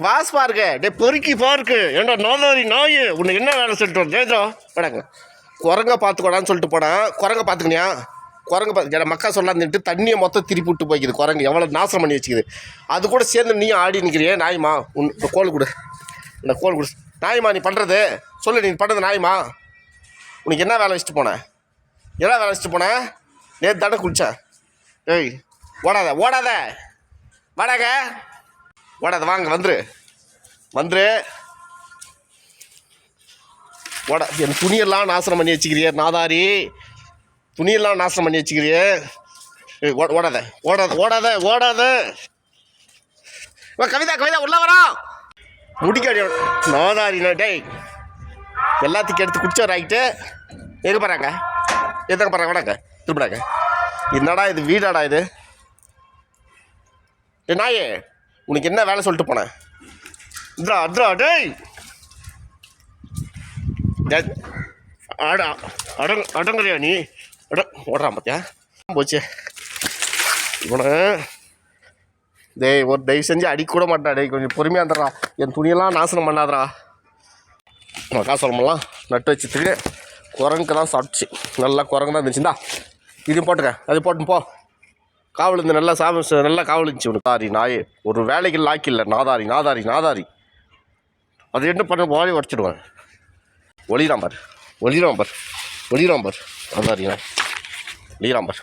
Was பாருங்க டே பொறுக்கி பாருக்கு ஏண்டா நோதாரி நாய் உன்னை என்ன வேலை சொல்லிட்டு வரேன் வடங்க குரங்க பார்த்துக்கூடான்னு சொல்லிட்டு போனேன். குரங்க பார்த்துக்கினியா? குரங்க பார்த்து மக்கா சொல்லாந்துட்டு தண்ணியை மொத்தம் திருப்பி விட்டு போய்க்குது. குரங்கு எவ்வளோ நாசனம் பண்ணி வச்சுக்குது. அது கூட சேர்ந்து நீ ஆடி நிற்கிறியே நாய்மா. இந்த கோல் கொடு, இந்த கோல் கொடு. நாய்மா நீ பண்ணுறது சொல்லு, நீ பண்ணுறது நாய்மா. உனக்கு என்ன வேலை வச்சுட்டு போனேன்? என்ன வேலை வச்சுட்டு போனேன்? நேற்று தானே குளித்தேன். ஏய் ஓடாத ஓடாத வாடாங்க ஓடாத வாங்க வந்துரு வந்துரு ஓட. என் துணியெல்லாம் நாசனம் பண்ணி வச்சுக்கிறியே நாதாரி, துணியெல்லாம் நாசனம் பண்ணி வச்சுக்கிறியே. ஓடாத ஓடாத ஓடாத ஓடாத. கவிதா கவிதா உள்ள வரோம் முடிக்காடி நாதாரி டேய் எல்லாத்துக்கும் எடுத்து குடிச்சவர் ஆகிட்டு எங்கே போகிறாங்க எதுங்க போகிறாங்க வடாங்க திருப்பிடாங்க. என்னடா இது வீடாடா இது? ஏ நாயே உனக்கு என்ன வேலை சொல்லிட்டு போனேன்? அட்ரா அட்ரா டேய் அடங்குறியா நீ? ஓடுறான் பார்த்தியா போச்சு இவனை. டேய் ஒரு தயவு செஞ்சு அடிக்கூட மாட்டா. டேய் கொஞ்சம் பொறுமையாக இருந்துடுறா. என் துணியெல்லாம் நாசனம் பண்ணாதரா. மக்கா சொல்லமெல்லாம் நட்டு வச்சதுக்கு குரங்குக்கு தான் சாப்பிடுச்சு. நல்லா குரங்கு தான் இருந்துச்சுந்தா இதையும் போட்டுக்க, அது போட்டு போ. காவல் இருந்து நல்லா நல்லா காவல் இருந்துச்சு உனக்கு. நாதாரி நாயே ஒரு வேலைக்கு லாக்கில்லை. நாதாரி நாதாரி நாதாரி. அது என்ன பண்ண வாழை உடச்சிடுவேன். ஒளிராம்பர் ஒளிராம்பர் ஒளிராம்பர் நாதாரி நாய் ஒளிராம்பர்.